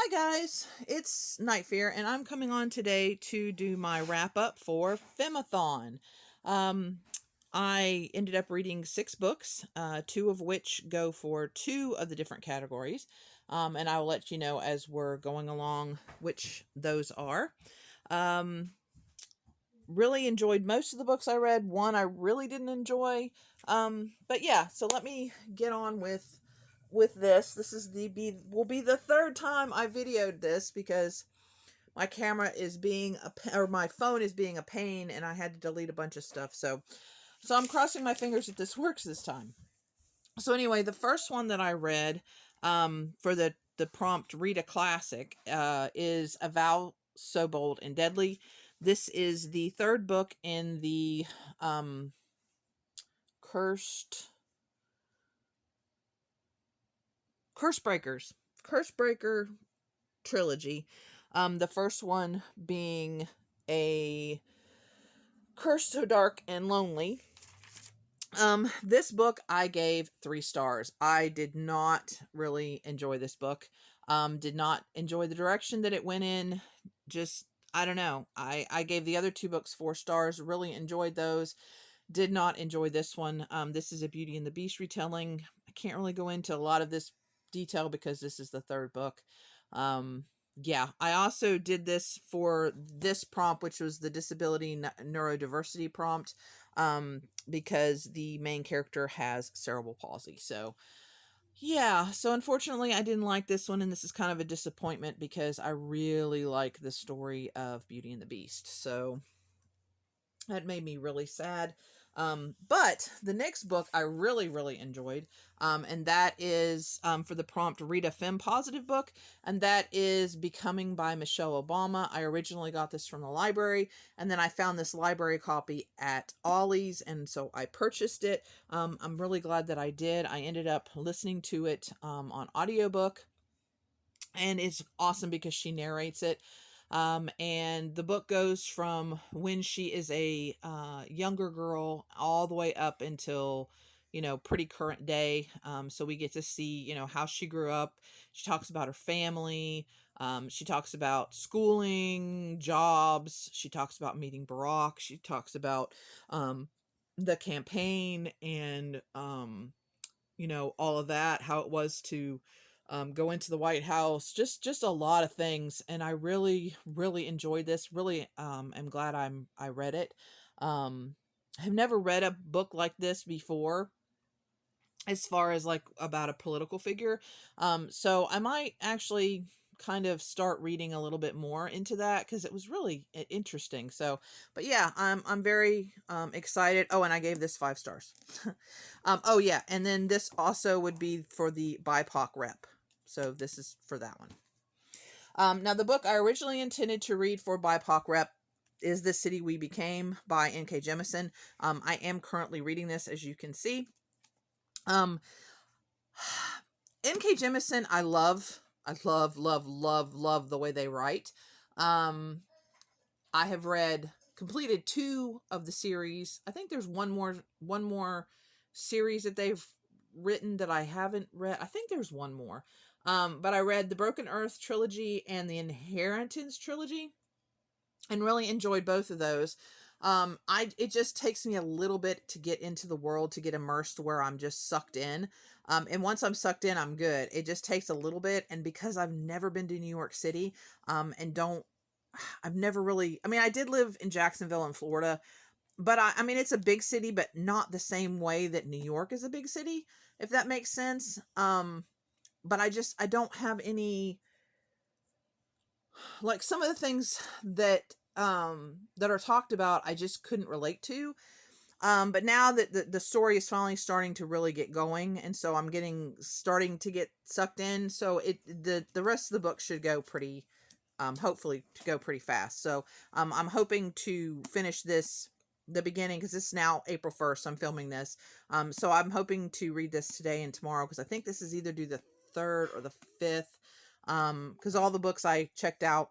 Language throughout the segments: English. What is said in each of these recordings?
Hi guys, it's Night Fear, and I'm coming on today to do my wrap up for Femathon. Um, I ended up reading 6 books, two of which go for two of the different categories, and I will let you know as we're going along which those are. Um, really enjoyed most of the books I read. One I really didn't enjoy, but yeah. So let me get on with this. This is will be the third time I videoed this because my camera is being or my phone is being a pain, and I had to delete a bunch of stuff. So I'm crossing my fingers that this works this time. So anyway, the first one that I read for the prompt Rita Classic is A Vow So Bold and Deadly. This is the third book in the cursed Curse Breaker trilogy. The first one being a Curse So Dark and Lonely. This book I gave 3 stars. I did not really enjoy this book. Did not enjoy the direction that it went in. Just, I don't know. I gave the other 2 books 4 stars. Really enjoyed those. Did not enjoy this one. This is a Beauty and the Beast retelling. I can't really go into a lot of this detail because this is the third book. Yeah, I also did this for this prompt, which was the disability neurodiversity prompt, because the main character has cerebral palsy. So yeah, so unfortunately I didn't like this one, and this is kind of a disappointment because I really like the story of Beauty and the Beast. So that made me really sad. But the next book I really enjoyed, and that is for the prompt Read a Fem Positive book, and that is Becoming by Michelle Obama. I originally got this from the library, and then I found this library copy at Ollie's, and so I purchased it. I'm really glad that I did. I ended up listening to it on audiobook, and it's awesome because she narrates it. And the book goes from when she is a younger girl all the way up until, pretty current day. So we get to see, how she grew up. She talks about her family. She talks about schooling, jobs. She talks about meeting Barack. She talks about the campaign and, all of that, how it was to go into the White House, just a lot of things. And I really enjoyed this. Really am glad I read it. I've never read a book like this before, as far as like about a political figure. So I might actually kind of start reading a little bit more into that because it was really interesting. So, but yeah, I'm very excited. Oh, and I gave this 5 stars. Oh yeah, and then this also would be for the BIPOC rep. So this is for that one. Now the book I originally intended to read for BIPOC rep is The City We Became by N.K. Jemisin. I am currently reading this, as you can see. N.K. Jemisin, I love the way they write. I have completed 2 of the series. I think there's one more series that they've written that I haven't read. I think there's one more. But I read the Broken Earth trilogy and the Inheritance trilogy, and really enjoyed both of those. It just takes me a little bit to get into the world, to get immersed where I'm just sucked in. And once I'm sucked in, I'm good. It just takes a little bit. And because I've never been to New York City, I've never really, I did live in Jacksonville in Florida, but it's a big city, but not the same way that New York is a big city, if that makes sense. But I don't have any, like, some of the things that are talked about, I just couldn't relate to. But now that the story is finally starting to really get going, and so I'm starting to get sucked in, so the rest of the book should go pretty, hopefully to go pretty fast. So I'm hoping to finish the beginning, because this is now April 1st. I'm filming this. So I'm hoping to read this today and tomorrow, because I think this is either due the 3rd or the 5th. Because all the books I checked out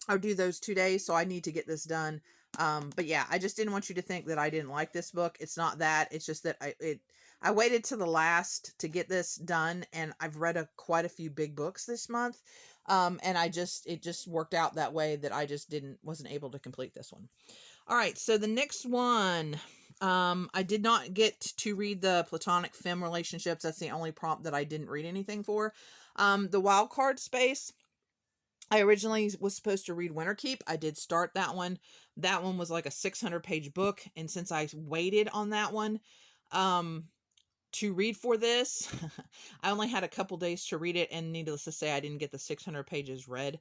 are due those 2 days, so I need to get this done. But yeah, I just didn't want you to think that I didn't like this book. It's not that. It's just that I waited to the last to get this done, and I've read quite a few big books this month. And it just worked out that way that I just wasn't able to complete this one. All right, so the next one, I did not get to read the platonic femme relationships. That's the only prompt that I didn't read anything for. The wild card space, I originally was supposed to read Winterkeep. I did start that one. That one was like a 600-page book, and since I waited on that one, to read for this, I only had a couple days to read it, and needless to say, I didn't get the 600 pages read.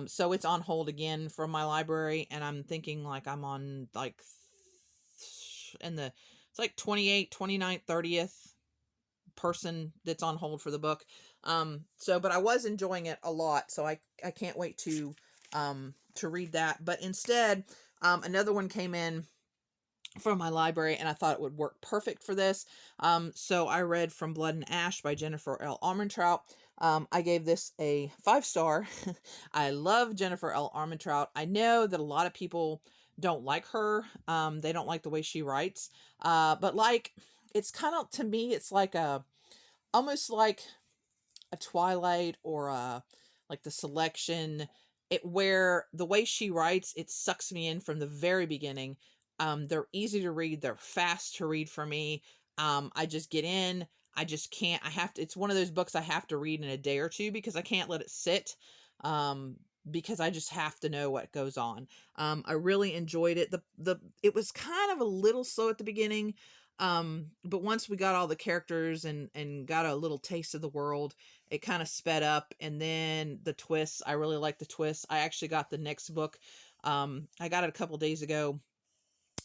So it's on hold again from my library, and I'm thinking like I'm on like it's like 28th, 29th, 30th person that's on hold for the book. But I was enjoying it a lot, so I can't wait to read that. But instead, another one came in from my library, and I thought it would work perfect for this. So I read From Blood and Ash by Jennifer L. Armentrout. I gave this a 5-star. I love Jennifer L. Armentrout. I know that a lot of people don't like her. They don't like the way she writes. But like, it's kind of, to me, it's like almost like a Twilight or like the Selection, where the way she writes, it sucks me in from the very beginning. They're easy to read. They're fast to read for me. I just get in. I just can't. It's one of those books I have to read in a day or two because I can't let it sit. Because I just have to know what goes on. I really enjoyed it. It was kind of a little slow at the beginning. But once we got all the characters and got a little taste of the world, it kind of sped up. And then the twists, I really like the twists. I actually got the next book. I got it a couple days ago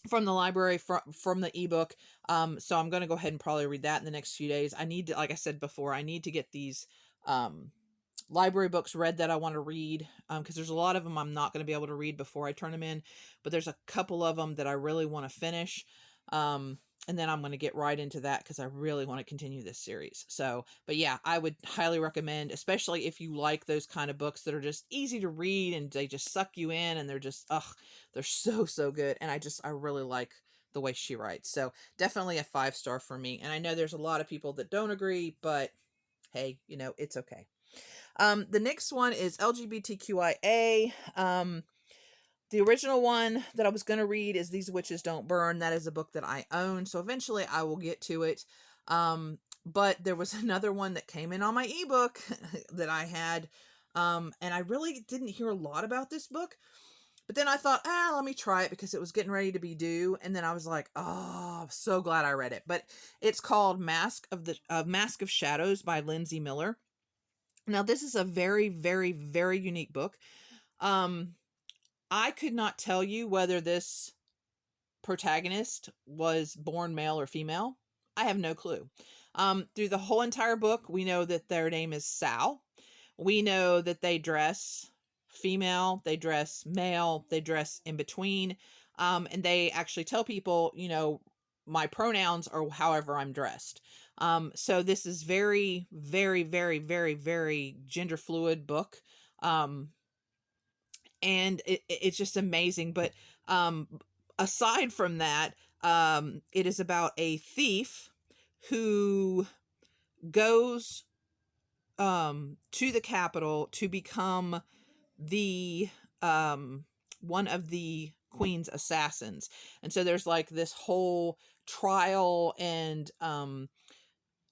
from the library, from the ebook. So I'm going to go ahead and probably read that in the next few days. I need to, like I said before, I need to get these, library books read that I want to read, because there's a lot of them I'm not going to be able to read before I turn them in, but there's a couple of them that I really want to finish. And then I'm going to get right into that because I really want to continue this series. So, but yeah, I would highly recommend, especially if you like those kind of books that are just easy to read and they just suck you in, and they're just, they're so good. And I really like the way she writes. So definitely a 5-star for me. And I know there's a lot of people that don't agree, but hey, it's okay. The next one is LGBTQIA. The original one that I was going to read is These Witches Don't Burn. That is a book that I own, so eventually I will get to it. But there was another one that came in on my ebook that I had, and I really didn't hear a lot about this book. But then I thought, let me try it because it was getting ready to be due. And then I was like, oh, I'm so glad I read it. But it's called Mask of Shadows by Lindsay Miller. Now, this is a very, very, very unique book. I could not tell you whether this protagonist was born male or female. I have no clue. Through the whole entire book, we know that their name is Sal. We know that they dress female, they dress male, they dress in between. And they actually tell people, my pronouns are however I'm dressed. So this is very, very, very, very, very gender fluid book. And it's just amazing. But aside from that, it is about a thief who goes to the Capitol to become the one of the Queen's assassins. And so there's like this whole trial, and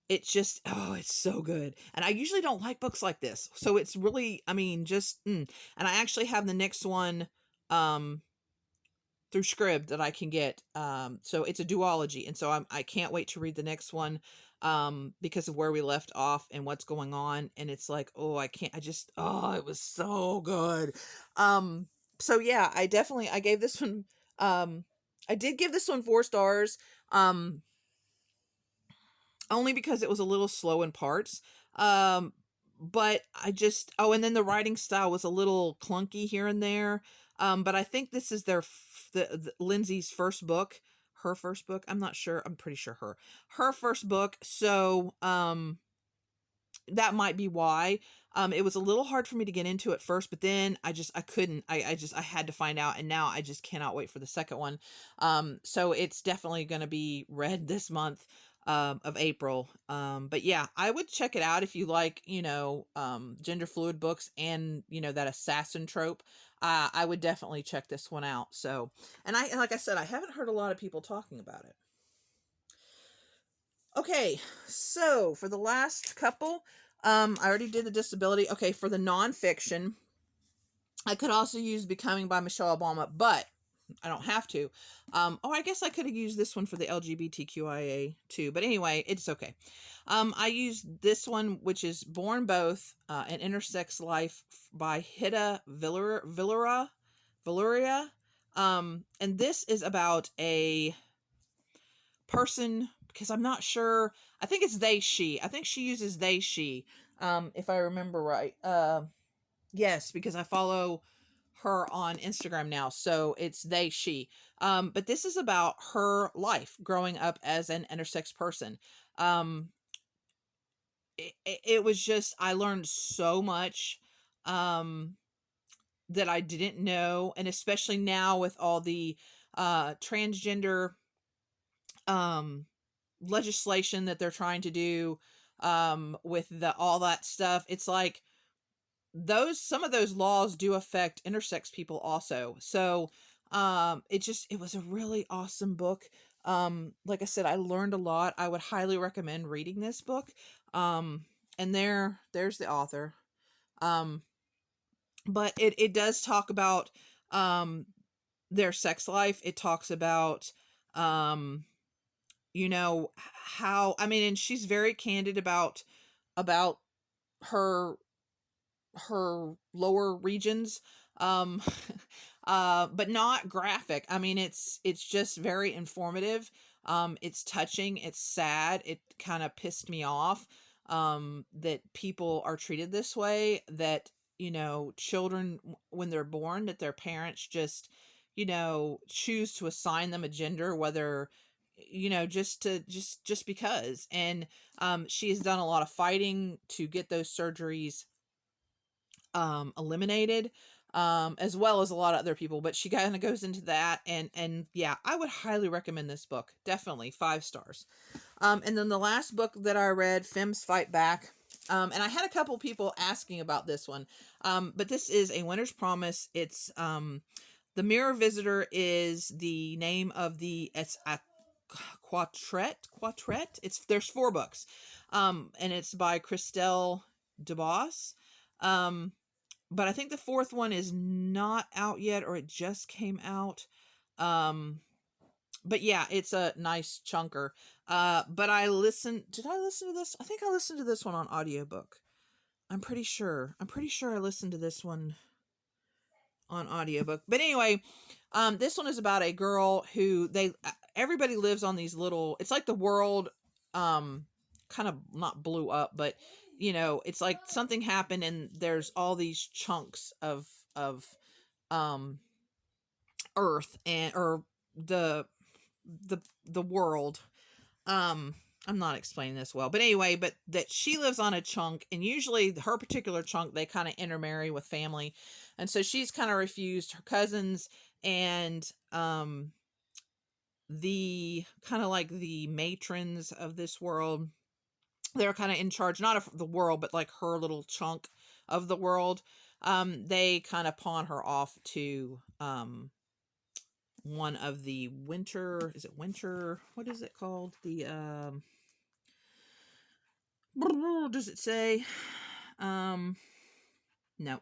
it's just, it's so good. And I usually don't like books like this. So it's really, and I actually have the next one through Scrib that I can get. So it's a duology. And so I can't wait to read the next one because of where we left off and what's going on. And it's like, it was so good. So yeah, I gave this one, I did give this one 4 stars. Only because it was a little slow in parts. But and then the writing style was a little clunky here and there. But I think this is the Lindsay's first book, her first book. I'm not sure. I'm pretty sure her first book. So, that might be why. It was a little hard for me to get into at first, but then I couldn't. I had to find out, and now I just cannot wait for the second one. So it's definitely going to be read this month. of April. But yeah, I would check it out if you like, gender fluid books and, that assassin trope. I would definitely check this one out. So, and like I said, I haven't heard a lot of people talking about it. Okay, so for the last couple, I already did the disability. Okay, for the nonfiction, I could also use Becoming by Michelle Obama, but I don't have to. I guess I could have used this one for the LGBTQIA too, but anyway, it's okay. I used this one, which is Born Both, an Intersex Life by Hida Valeria. And this is about a person, because I'm not sure. I think it's they, she. I think she uses they, she, if I remember right. Yes, because I follow her on Instagram now. So it's they, she. But this is about her life growing up as an intersex person. Um, it was just, I learned so much that I didn't know. And especially now with all the transgender legislation that they're trying to do with all that stuff, it's like, some of those laws do affect intersex people also. So it was a really awesome book. Like I said, I learned a lot. I would highly recommend reading this book. And there's the author. But it does talk about their sex life. It talks about how, I mean, and she's very candid about her lower regions, um but not graphic. I mean, it's just very informative. It's touching, it's sad. It kind of pissed me off that people are treated this way, that children, when they're born, that their parents just choose to assign them a gender, whether just because. And she has done a lot of fighting to get those surgeries eliminated, as well as a lot of other people, but she kind of goes into that. And yeah, I would highly recommend this book. Definitely 5 stars. And then the last book that I read, Femmes Fight Back. And I had a couple people asking about this one. But this is A Winter's Promise. It's The Mirror Visitor is the name of it's a quartet. There's 4 books. And it's by Christelle DeBoss. But I think the 4th one is not out yet, or it just came out. But yeah, it's a nice chunker. But did I listen to this? I think I listened to this one on audiobook. I'm pretty sure I listened to this one on audiobook. But anyway, this one is about a girl who everybody lives on these little, it's like the world kind of not blew up, but it's like something happened and there's all these chunks of um earth, or the world. I'm not explaining this well, but anyway, but that she lives on a chunk, and usually her particular chunk, they kind of intermarry with family. And so she's kind of refused her cousins, and the kind of like the matrons of this world, they're kind of in charge, not of the world, but like her little chunk of the world. They kind of pawn her off to one of the winter, is it winter? What is it called? The does it say? No,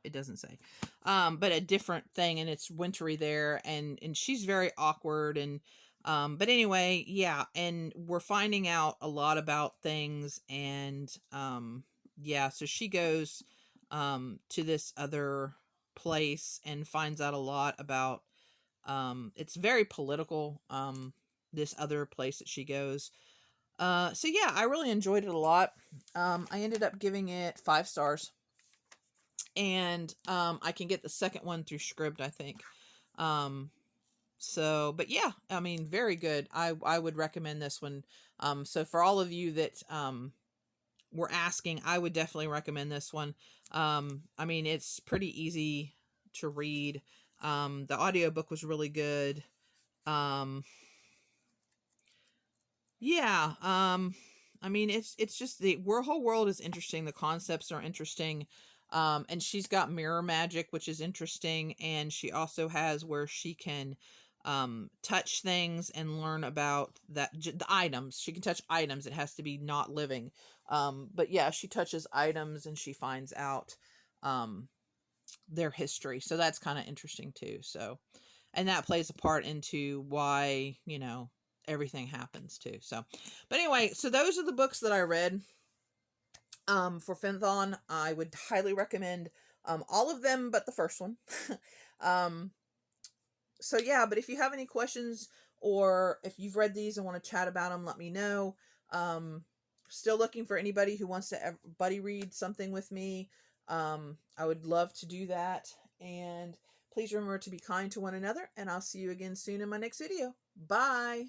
it doesn't say. But a different thing, and it's wintry there, and she's very awkward. And but anyway, yeah, and we're finding out a lot about things. And yeah, so she goes to this other place and finds out a lot about it's very political, this other place that she goes. So yeah, I really enjoyed it a lot. I ended up giving it 5 stars. And I can get the second one through Scribd, I think. So, but yeah, I mean, very good. I would recommend this one. So for all of you that were asking, I would definitely recommend this one. I mean, it's pretty easy to read. The audiobook was really good. Yeah, I mean, it's just the whole world is interesting. The concepts are interesting. And she's got mirror magic, which is interesting, and she also has where she can touch things and learn about the items. She can touch items. It has to be not living. But yeah, she touches items and she finds out um their history. So that's kind of interesting too. So, and that plays a part into why, everything happens too. So, but anyway, so those are the books that I read for Femathon. I would highly recommend all of them but the first one. um so yeah, but if you have any questions, or if you've read these and want to chat about them, let me know. um Still looking for anybody who wants to buddy read something with me. I would love to do that. And please remember to be kind to one another, and I'll see you again soon in my next video. Bye.